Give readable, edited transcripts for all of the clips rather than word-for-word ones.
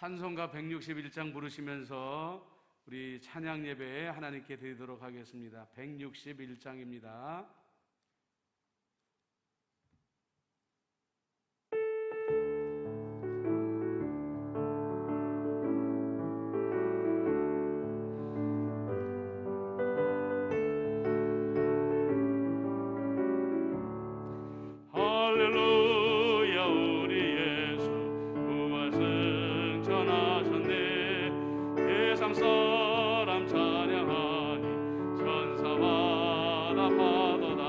찬송가 161장 부르시면서 우리 찬양 예배 하나님께 드리도록 하겠습니다. 161장입니다. 할렐루야 우리 예수 부활승 전하셨네. 세상 사람 찬양하니 천사와 답하도다.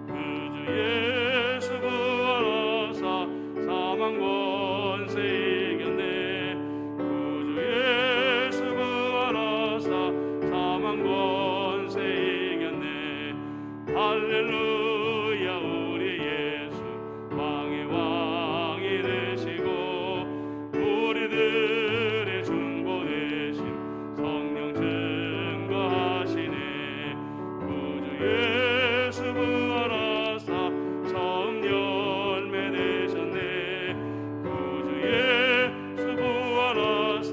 그 주 예수 부활하사 사망 권세 이겼네. 그 주 예수 부활하사 사망 권세 이겼네. 할렐루야 우리 예수 왕의 왕이 되시고 우리들의 중보 되신 성령 증거하시네. 구주 예수 부활하사 처음 열매 되셨네. 구주 예수 부활하사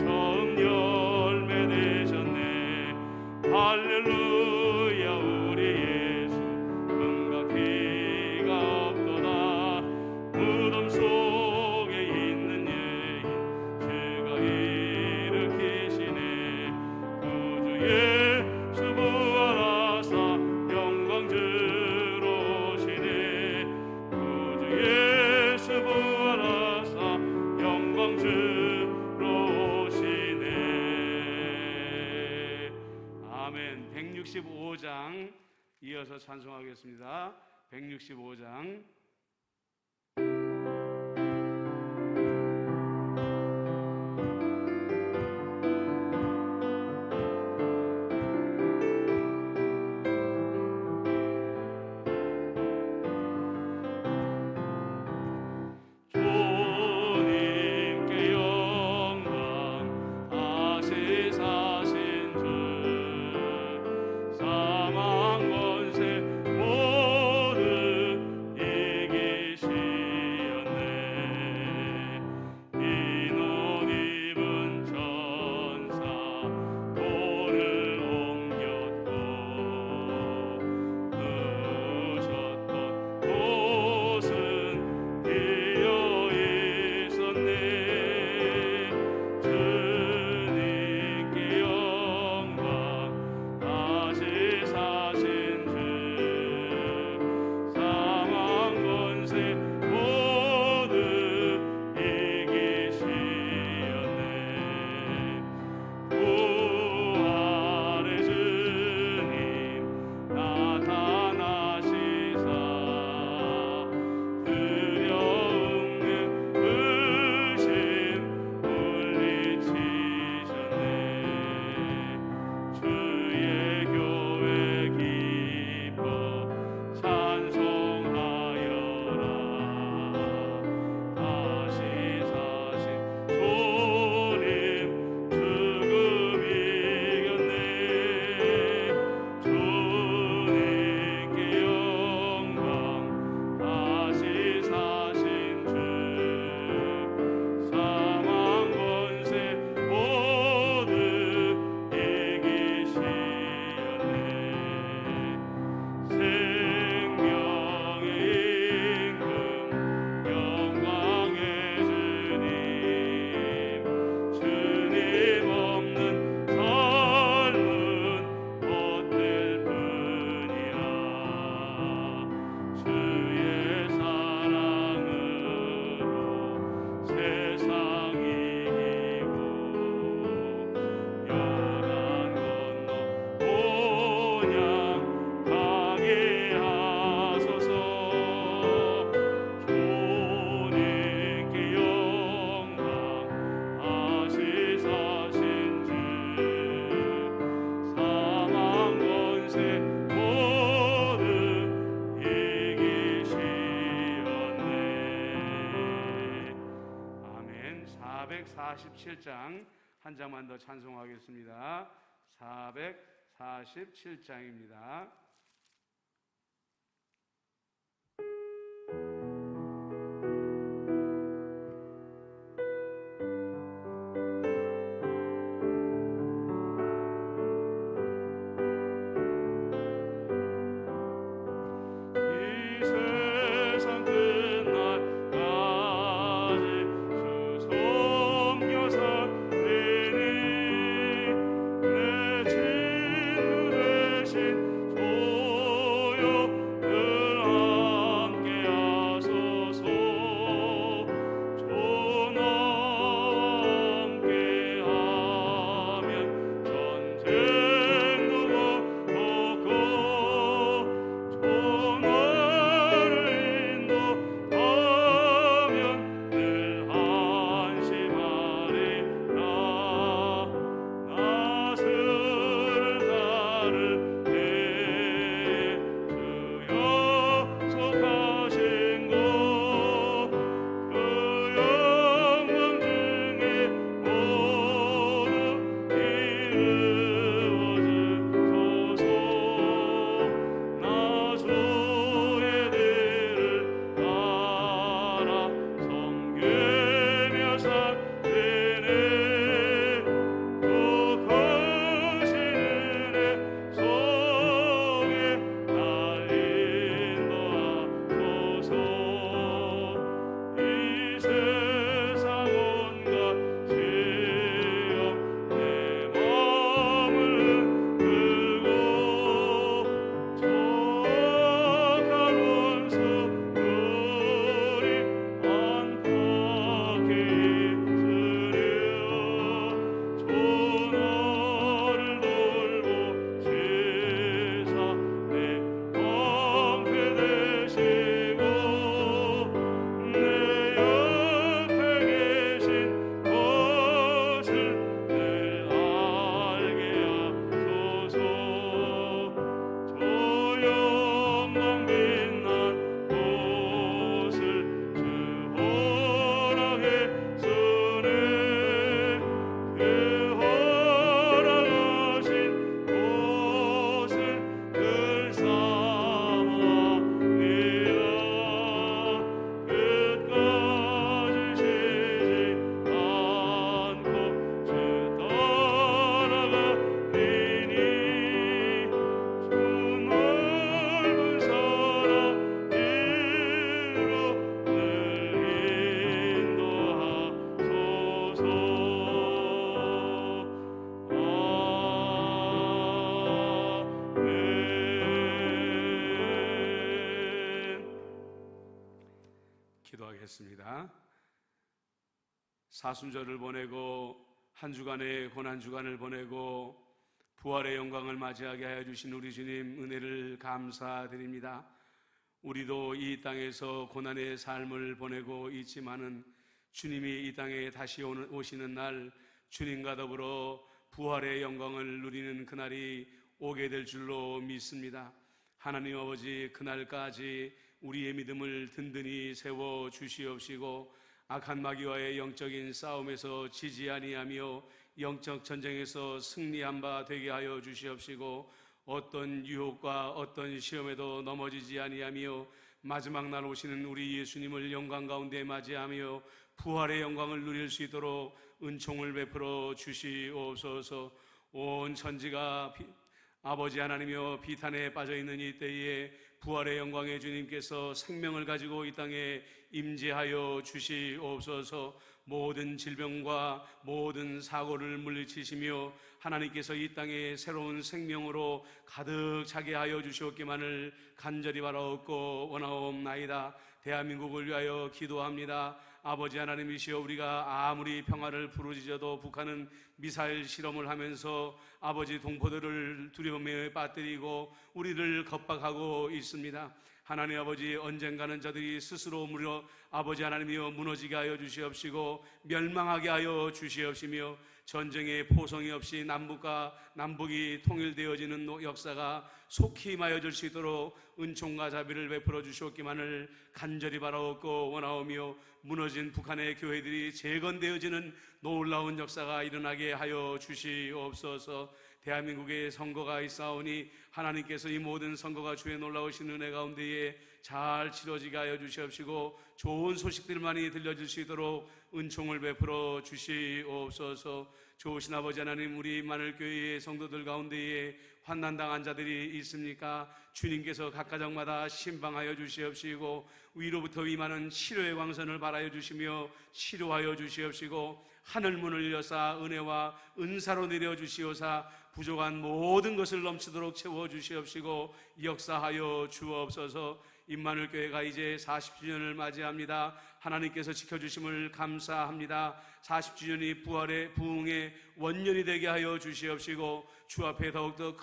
처음 열매 되셨네. 할렐루야 우리 예수 금과 피가 없도다. 무덤 속에 있는 예인 주가 일으키시네. 구주 예수 부활하사 영광 주로 오시네. 구주 예수 부활하사 영광 주로 오시네. 아멘. 165장 이어서 찬송하겠습니다. 165장. 주님께 영광 다시 사신 주 사망 권세 모두 이기시었네. 흰 옷 입은 천사 돌을 옮겼고 누우셨던 곳은 비어 있었네. 주님께 영광 다시 사신 주 사망 권세 모두 이기시었네. 부활의 주님 나타나시사 두려움의 의심 물리치셨네. 주의 교회 기뻐 찬송하여라. 다시 사신 주님 죽음 이겼네. 주님께 영광 다시 사신 주 사망 권세 모두 이기시었네. 생명의 임금 영광의 주님 주님 없는 삶은 헛될 뿐이야. 주의 사랑으로 세상 이기고 요단 건너 온양 가게 하소서. 주님께 영광 다시 사신 주 사망 권세 모두 이기시었네. 아멘. 447장 한 장만 더 찬송하겠습니다. 447장입니다. 기도하겠습니다. 사순절을 보내고 한 주간의 고난 주간을 보내고 부활의 영광을 맞이하게 하여 주신 우리 주님 은혜를 감사드립니다. 우리도 이 땅에서 고난의 삶을 보내고 있지만은 주님이 이 땅에 다시 오시는 날 주님과 더불어 부활의 영광을 누리는 그날이 오게 될 줄로 믿습니다. 하나님 아버지, 그날까지 우리의 믿음을 든든히 세워 주시옵시고 악한 마귀와의 영적인 싸움에서 지지 아니하며 영적 전쟁에서 승리한 바 되게 하여 주시옵시고 어떤 유혹과 어떤 시험에도 넘어지지 아니하며 마지막 날 오시는 우리 예수님을 영광 가운데 맞이하며 부활의 영광을 누릴 수 있도록 은총을 베풀어 주시옵소서. 온 천지가 아버지 하나님이여 비탄에 빠져있는 이 때에 부활의 영광의 주님께서 생명을 가지고 이 땅에 임재하여 주시옵소서. 모든 질병과 모든 사고를 물리치시며 하나님께서 이 땅에 새로운 생명으로 가득 차게 하여 주시옵기만을 간절히 바라옵고 원하옵나이다. 대한민국을 위하여 기도합니다. 아버지 하나님이시여, 우리가 아무리 평화를 부르짖어도 북한은 미사일 실험을 하면서 아버지 동포들을 두려움에 빠뜨리고 우리를 겁박하고 있습니다. 하나님 아버지, 언젠가는 저들이 스스로 아버지 하나님이여 무너지게 하여 주시옵시고 멸망하게 하여 주시옵시며 전쟁의 포성이 없이 남북이 통일되어지는 역사가 속히 임하여질 수 있도록 은총과 자비를 베풀어 주시옵기만을 간절히 바라옵고 원하오며 무너진 북한의 교회들이 재건되어지는 놀라운 역사가 일어나게 하여 주시옵소서. 대한민국의 선거가 있사오니 하나님께서 이 모든 선거가 주의 놀라우신 은혜 가운데에 잘 치러지게 하여 주시옵시고 좋은 소식들만이 들려질 수 있도록 은총을 베풀어 주시옵소서. 좋으신 아버지 하나님, 우리 마늘교회의 성도들 가운데에 환난당한 자들이 있습니까? 주님께서 각 가정마다 신방하여 주시옵시고 위로부터 임하는 치료의 광선을 발하여 주시며 치료하여 주시옵시고 하늘문을 여사 은혜와 은사로 내려주시오사 부족한 모든 것을 넘치도록 채워주시옵시고 역사하여 주옵소서. 임마누엘교회가 이제 40주년을 맞이합니다. 하나님께서 지켜주심을 감사합니다. 40주년이 부활의 부흥의 원년이 되게 하여 주시옵시고 주 앞에 더욱더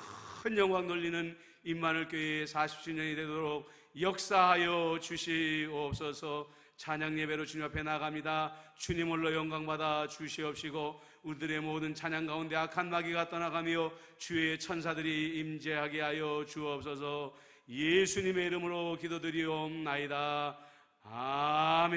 큰 영광 돌리는 임마누엘교회의 40주년이 되도록 역사하여 주시옵소서. 찬양 예배로 주님 앞에 나갑니다. 주님 홀로 영광 받아 주시옵시고 우리들의 모든 찬양 가운데 악한 마귀가 떠나가며 주의 천사들이 임재하게 하여 주옵소서. 예수님의 이름으로 기도드리옵나이다. 아멘.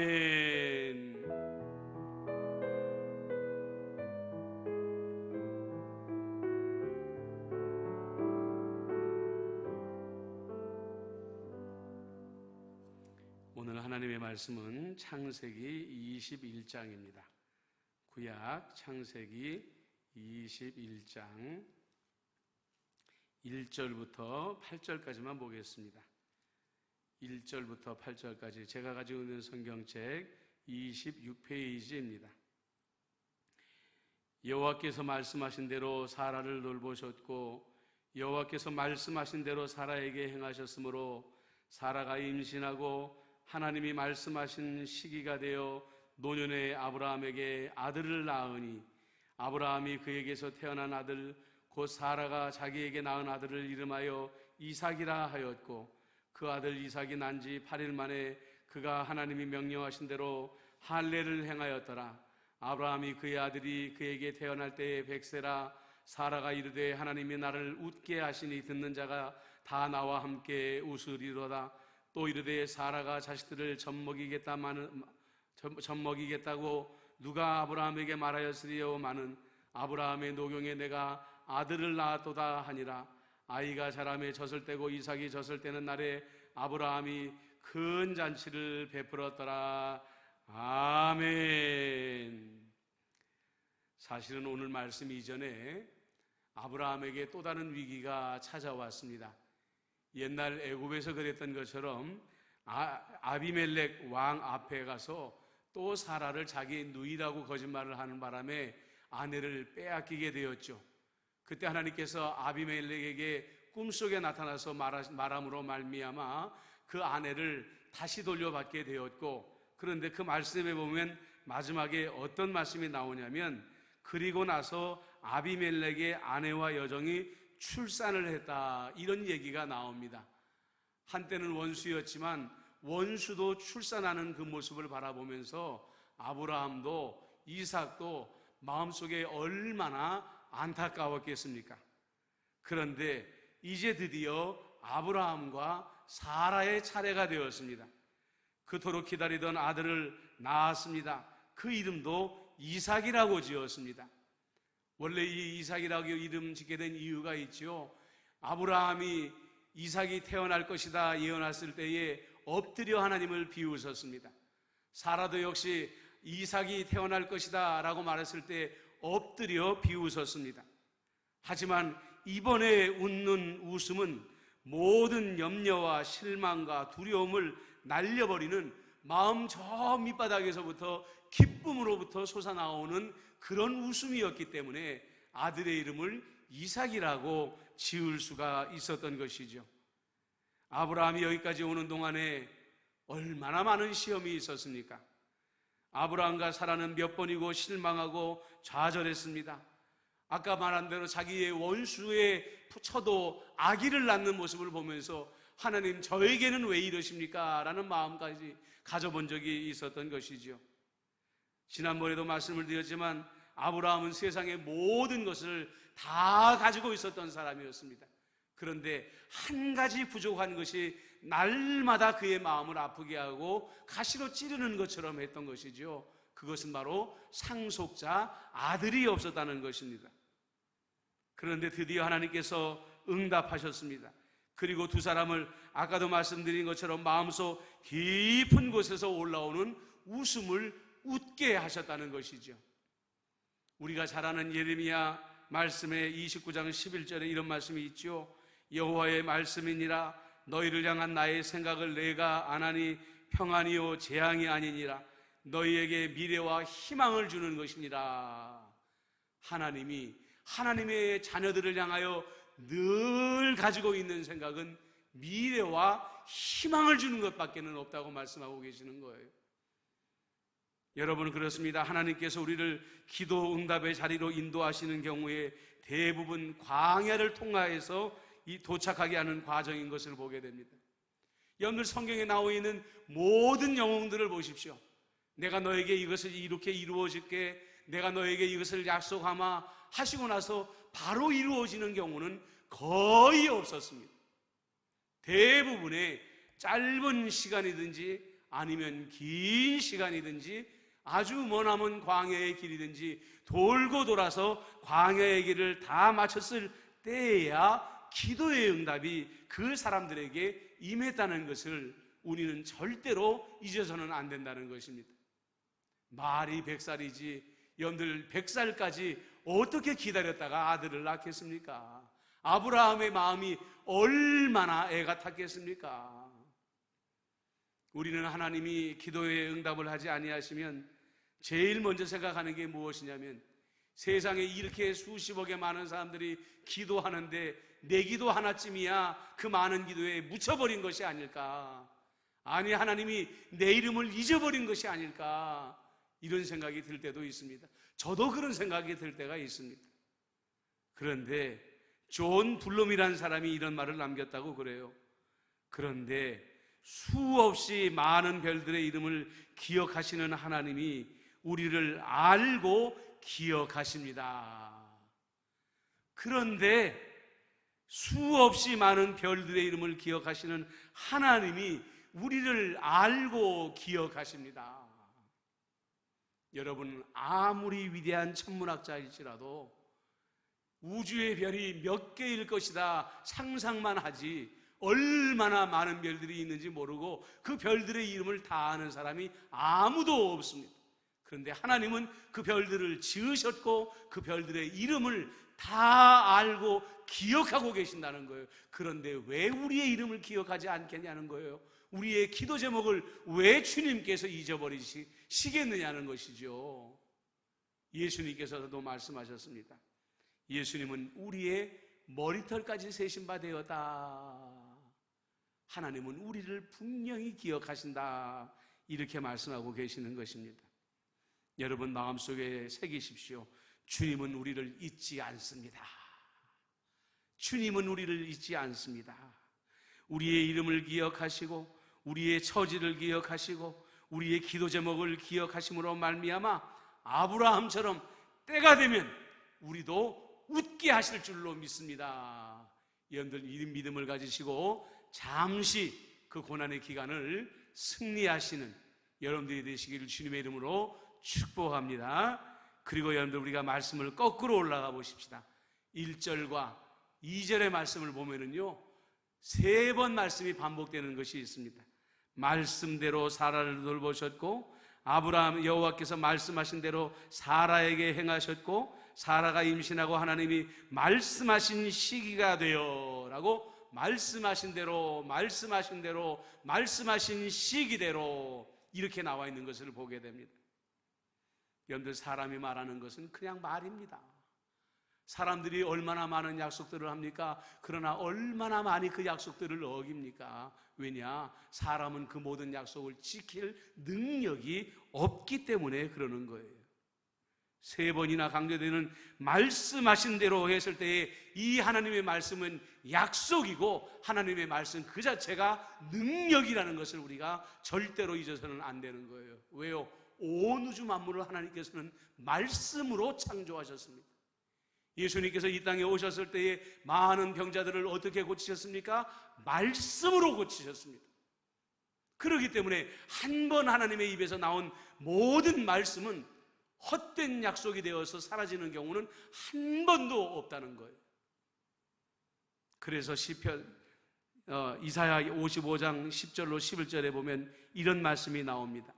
오늘 하나님의 말씀은 창세기 21장입니다. 구약 창세기 21장 1절부터 8절까지만 보겠습니다. 1절부터 8절까지 제가 가지고 있는 성경책 26페이지입니다. 여호와께서 말씀하신 대로 사라를 돌보셨고 여호와께서 말씀하신 대로 사라에게 행하셨으므로 사라가 임신하고 하나님이 말씀하신 시기가 되어 노년의 아브라함에게 아들을 낳으니 아브라함이 그에게서 태어난 아들 곧 사라가 자기에게 낳은 아들을 이름하여 이삭이라 하였고 그 아들 이삭이 난 지 8일 만에 그가 하나님이 명령하신 대로 할례를 행하였더라. 아브라함이 그의 아들이 그에게 태어날 때에 100세라. 사라가 이르되 하나님이 나를 웃게 하시니 듣는 자가 다 나와 함께 웃으리로다. 또 이르되 사라가 자식들을 젖먹이겠다고 누가 아브라함에게 말하였으리요마는 아브라함의 노경에 내가 아들을 낳았도다 하니라. 아이가 자라매 젖을 떼고 이삭이 젖을 떼는 날에 아브라함이 큰 잔치를 베풀었더라. 아멘. 사실은 오늘 말씀 이전에 아브라함에게 또 다른 위기가 찾아왔습니다. 옛날 애굽에서 그랬던 것처럼 아비멜렉 왕 앞에 가서 또 사라를 자기 누이라고 거짓말을 하는 바람에 아내를 빼앗기게 되었죠. 그때 하나님께서 아비멜렉에게 꿈속에 나타나서 말함으로 말미암아 그 아내를 다시 돌려받게 되었고, 그런데 그 말씀에 보면 마지막에 어떤 말씀이 나오냐면 그리고 나서 아비멜렉의 아내와 여종이 출산을 했다, 이런 얘기가 나옵니다. 한때는 원수였지만 원수도 출산하는 그 모습을 바라보면서 아브라함도 이삭도 마음속에 얼마나 안타까웠겠습니까? 그런데 이제 드디어 아브라함과 사라의 차례가 되었습니다. 그토록 기다리던 아들을 낳았습니다. 그 이름도 이삭이라고 지었습니다. 원래 이 이삭이라고 이름 짓게 된 이유가 있죠. 아브라함이 이삭이 태어날 것이다 예언했을 때에 엎드려 하나님을 비웃었습니다. 사라도 역시 이삭이 태어날 것이다 라고 말했을 때 엎드려 비웃었습니다. 하지만 이번에 웃는 웃음은 모든 염려와 실망과 두려움을 날려버리는 마음 저 밑바닥에서부터 기쁨으로부터 솟아나오는 그런 웃음이었기 때문에 아들의 이름을 이삭이라고 지을 수가 있었던 것이죠. 아브라함이 여기까지 오는 동안에 얼마나 많은 시험이 있었습니까? 아브라함과 사라는 몇 번이고 실망하고 좌절했습니다. 아까 말한 대로 자기의 원수의 처도 아기를 낳는 모습을 보면서 하나님 저에게는 왜 이러십니까? 라는 마음까지 가져본 적이 있었던 것이죠. 지난번에도 말씀을 드렸지만 아브라함은 세상의 모든 것을 다 가지고 있었던 사람이었습니다. 그런데 한 가지 부족한 것이 날마다 그의 마음을 아프게 하고 가시로 찌르는 것처럼 했던 것이죠. 그것은 바로 상속자 아들이 없었다는 것입니다. 그런데 드디어 하나님께서 응답하셨습니다. 그리고 두 사람을 아까도 말씀드린 것처럼 마음속 깊은 곳에서 올라오는 웃음을 웃게 하셨다는 것이죠. 우리가 잘 아는 예레미야 말씀의 29장 11절에 이런 말씀이 있죠. 여호와의 말씀이니라. 너희를 향한 나의 생각을 내가 아나니 평안이요 재앙이 아니니라. 너희에게 미래와 희망을 주는 것이니라. 하나님이 하나님의 자녀들을 향하여 늘 가지고 있는 생각은 미래와 희망을 주는 것밖에는 없다고 말씀하고 계시는 거예요. 여러분, 그렇습니다. 하나님께서 우리를 기도 응답의 자리로 인도하시는 경우에 대부분 광야를 통과해서 도착하게 하는 과정인 것을 보게 됩니다. 여러분들 성경에 나와 있는 모든 영웅들을 보십시오. 내가 너에게 이것을 이렇게 이루어질게, 내가 너에게 이것을 약속하마 하시고 나서 바로 이루어지는 경우는 거의 없었습니다. 대부분의 짧은 시간이든지 아니면 긴 시간이든지 아주 머나먼 광야의 길이든지 돌고 돌아서 광야의 길을 다 마쳤을 때에야 기도의 응답이 그 사람들에게 임했다는 것을 우리는 절대로 잊어서는 안 된다는 것입니다. 말이 100살이지 여러분들 100살까지 어떻게 기다렸다가 아들을 낳겠습니까? 아브라함의 마음이 얼마나 애가 탔겠습니까? 우리는 하나님이 기도에 응답을 하지 아니하시면 제일 먼저 생각하는 게 무엇이냐면, 세상에 이렇게 수십억의 많은 사람들이 기도하는데 내 기도 하나쯤이야 그 많은 기도에 묻혀버린 것이 아닐까, 아니 하나님이 내 이름을 잊어버린 것이 아닐까, 이런 생각이 들 때도 있습니다. 저도 그런 생각이 들 때가 있습니다. 그런데 존 블룸이라는 사람이 이런 말을 남겼다고 그래요. 그런데 수없이 많은 별들의 이름을 기억하시는 하나님이 우리를 알고 기억하십니다. 그런데 수없이 많은 별들의 이름을 기억하시는 하나님이 우리를 알고 기억하십니다. 여러분, 아무리 위대한 천문학자일지라도 우주의 별이 몇 개일 것이다 상상만 하지 얼마나 많은 별들이 있는지 모르고 그 별들의 이름을 다 아는 사람이 아무도 없습니다. 그런데 하나님은 그 별들을 지으셨고 그 별들의 이름을 다 알고 기억하고 계신다는 거예요. 그런데 왜 우리의 이름을 기억하지 않겠냐는 거예요. 우리의 기도 제목을 왜 주님께서 잊어버리시겠느냐는 것이죠. 예수님께서도 말씀하셨습니다. 예수님은 우리의 머리털까지 세신 바 되었다. 하나님은 우리를 분명히 기억하신다, 이렇게 말씀하고 계시는 것입니다. 여러분 마음속에 새기십시오. 주님은 우리를 잊지 않습니다. 주님은 우리를 잊지 않습니다. 우리의 이름을 기억하시고 우리의 처지를 기억하시고 우리의 기도 제목을 기억하심으로 말미암아 아브라함처럼 때가 되면 우리도 웃게 하실 줄로 믿습니다. 여러분들 이 믿음을 가지시고 잠시 그 고난의 기간을 승리하시는 여러분들이 되시기를 주님의 이름으로 축복합니다. 그리고 여러분들 우리가 말씀을 거꾸로 올라가 보십시다. 1절과 2절의 말씀을 보면은요 3번 말씀이 반복되는 것이 있습니다. 말씀대로 사라를 돌보셨고 아브라함 여호와께서 말씀하신 대로 사라에게 행하셨고 사라가 임신하고 하나님이 말씀하신 시기가 되어 라고 말씀하신 대로 말씀하신 시기대로 이렇게 나와 있는 것을 보게 됩니다. 여러분들 사람이 말하는 것은 그냥 말입니다. 사람들이 얼마나 많은 약속들을 합니까? 그러나 얼마나 많이 그 약속들을 어깁니까? 왜냐? 사람은 그 모든 약속을 지킬 능력이 없기 때문에 그러는 거예요. 3번이나 강조되는 말씀하신 대로 했을 때에 이 하나님의 말씀은 약속이고 하나님의 말씀 그 자체가 능력이라는 것을 우리가 절대로 잊어서는 안 되는 거예요. 왜요? 온 우주 만물을 하나님께서는 말씀으로 창조하셨습니다. 예수님께서 이 땅에 오셨을 때에 많은 병자들을 어떻게 고치셨습니까? 말씀으로 고치셨습니다. 그렇기 때문에 한 번 하나님의 입에서 나온 모든 말씀은 헛된 약속이 되어서 사라지는 경우는 한 번도 없다는 거예요. 그래서 이사야 55장 10절로 11절에 보면 이런 말씀이 나옵니다.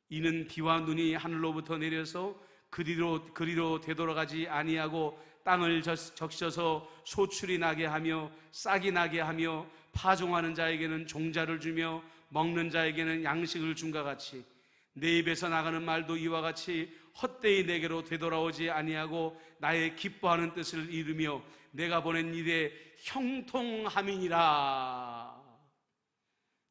이는 비와 눈이 하늘로부터 내려서 그리로 되돌아가지 아니하고 땅을 적셔서 소출이 나게 하며 싹이 나게 하며 파종하는 자에게는 종자를 주며 먹는 자에게는 양식을 줌과 같이 내 입에서 나가는 말도 이와 같이 헛되이 내게로 되돌아오지 아니하고 나의 기뻐하는 뜻을 이루며 내가 보낸 일에 형통함이니라.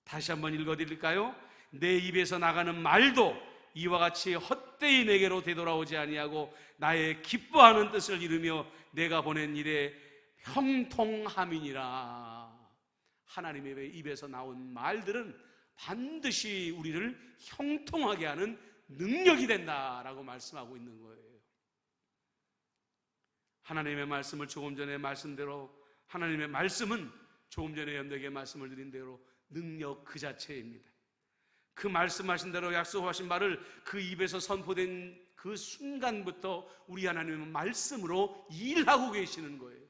다시 한번 읽어드릴까요? 내 입에서 나가는 말도 이와 같이 헛되이 내게로 되돌아오지 아니하고 나의 기뻐하는 뜻을 이루며 내가 보낸 일에 형통함이니라. 하나님의 입에서 나온 말들은 반드시 우리를 형통하게 하는 능력이 된다라고 말씀하고 있는 거예요. 하나님의 말씀을 조금 전에 말씀대로 하나님의 말씀은 조금 전에 여러분에게 말씀을 드린 대로 능력 그 자체입니다. 그 말씀하신 대로 약속하신 말을 그 입에서 선포된 그 순간부터 우리 하나님은 말씀으로 일하고 계시는 거예요.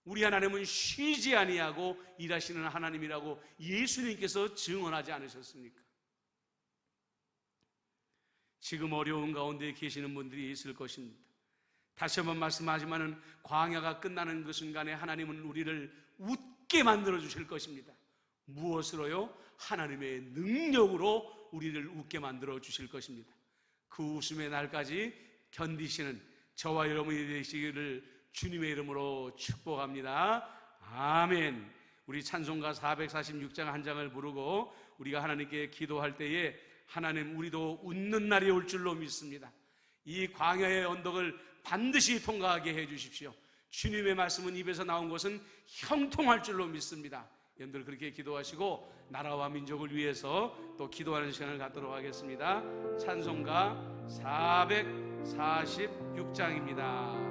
우리 하나님은 쉬지 아니하고 일하시는 하나님이라고 예수님께서 증언하지 않으셨습니까? 지금 어려운 가운데 계시는 분들이 있을 것입니다. 다시 한번 말씀하지만은 광야가 끝나는 그 순간에 하나님은 우리를 웃게 만들어 주실 것입니다. 무엇으로요? 하나님의 능력으로 우리를 웃게 만들어 주실 것입니다. 그 웃음의 날까지 견디시는 저와 여러분이 되시기를 주님의 이름으로 축복합니다. 아멘. 우리 찬송가 446장 한 장을 부르고 우리가 하나님께 기도할 때에 하나님, 우리도 웃는 날이 올 줄로 믿습니다. 이 광야의 언덕을 반드시 통과하게 해 주십시오. 주님의 말씀은 입에서 나온 것은 형통할 줄로 믿습니다. 여러분들 그렇게 기도하시고 나라와 민족을 위해서 또 기도하는 시간을 갖도록 하겠습니다. 찬송가 446장입니다.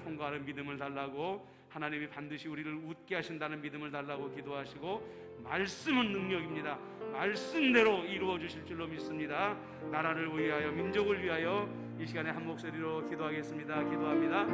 통과하는 믿음을 달라고, 하나님이 반드시 우리를 웃게 하신다는 믿음을 달라고 기도하시고, 말씀은 능력입니다. 말씀대로 이루어 주실 줄로 믿습니다. 나라를 위하여, 민족을 위하여 이 시간에 한 목소리로 기도하겠습니다. 기도합니다.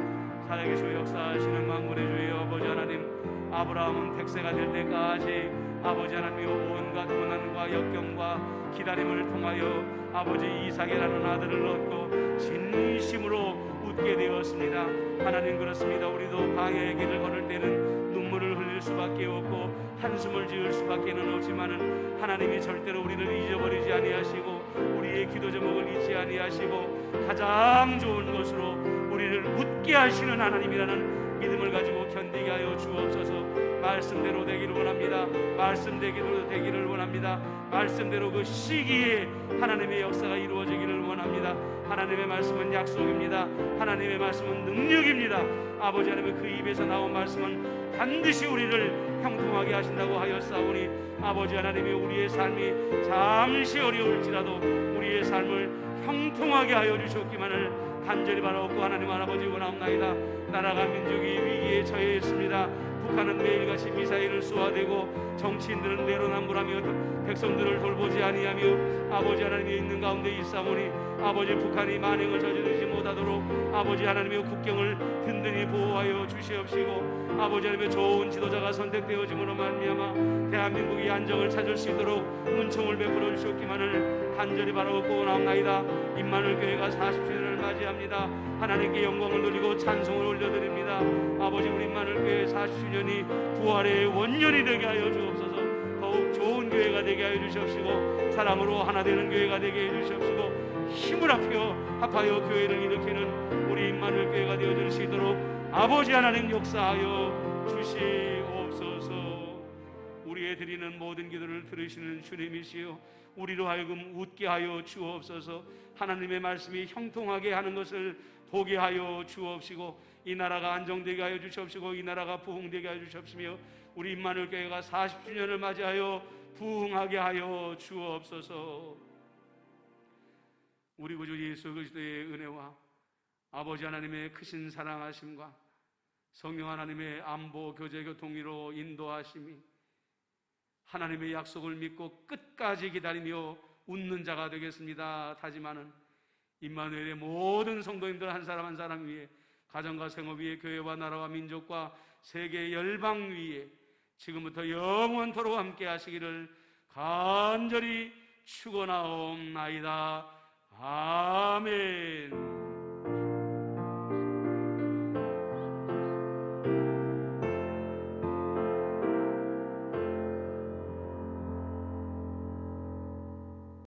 살아계시고 역사하시는 만군의 주여 아버지 하나님, 아브라함은 백세가 될 때까지 아버지 하나님 온갖 고난과 역경과 기다림을 통하여 아버지 이삭이라는 아들을 얻고 진심으로 웃게 되었습니다. 하나님, 그렇습니다. 우리도 광야의 길을 걸을 때는 눈물을 흘릴 수밖에 없고 한숨을 지을 수밖에는 없지만은 하나님이 절대로 우리를 잊어버리지 아니하시고 우리의 기도 제목을 잊지 아니하시고 가장 좋은 것으로 우리를 웃게 하시는 하나님이라는 믿음을 가지고 견디게 하여 주옵소서. 말씀대로 되기를 원합니다. 말씀대로 되기를 원합니다. 말씀대로 그 시기에 하나님의 역사가 이루어지기를 원합니다. 하나님의 말씀은 약속입니다. 하나님의 말씀은 능력입니다. 아버지 하나님의 그 입에서 나온 말씀은 반드시 우리를 형통하게 하신다고 하였사오니 아버지 하나님이 우리의 삶이 잠시 어려울지라도 우리의 삶을 형통하게 하여 주셨기만을 간절히 바라옵고 하나님 아버지 원하옵나이다. 나라가 민족이 위기에 처해 있습니다. 북한은 매일같이 미사일을 쏘아대고 정치인들은 내로남불하며 백성들을 돌보지 아니하며 아버지 하나님이 있는 가운데 있사오니 아버지 북한이 만행을 저지르지 못하도록 아버지 하나님의 국경을 든든히 보호하여 주시옵시고 아버지 하나님의 좋은 지도자가 선택되어짐으로 말미암아 대한민국이 안정을 찾을 수 있도록 은총을 베풀어 주시옵기만을 간절히 바라고 나옵나이다. 임마누엘 교회가 40주년을 맞이합니다. 하나님께 영광을 돌리고 찬송을 올려드립니다. 아버지 우리 임마누엘 교회 40주년이 부활의 원년이 되게 하여 주옵소서. 더욱 좋은 교회가 되게 하여 주시옵시고 사랑으로 하나 되는 교회가 되게 해 주시옵시고 힘을 합하여 교회를 일으키는 우리 임마누엘 교회가 되어줄 수 있도록 아버지 하나님 역사하여 주시옵소서. 우리의 드리는 모든 기도를 들으시는 주님이시여 우리로 하여금 웃게 하여 주옵소서. 하나님의 말씀이 형통하게 하는 것을 보게 하여 주옵시고 이 나라가 안정되게 하여 주시옵시고 이 나라가 부흥되게 하여 주시옵시며 우리 임마누엘 교회가 40주년을 맞이하여 부흥하게 하여 주옵소서. 우리 구주 예수 그리스도의 은혜와 아버지 하나님의 크신 사랑하심과 성령 하나님의 안보 교제 교통위로 인도하심이 하나님의 약속을 믿고 끝까지 기다리며 웃는 자가 되겠습니다. 다짐하는 임마누엘의 모든 성도님들 한 사람 한 사람 위에 가정과 생업 위에 교회와 나라와 민족과 세계 열방 위에 지금부터 영원토록 함께 하시기를 간절히 축원하옵나이다. 아멘.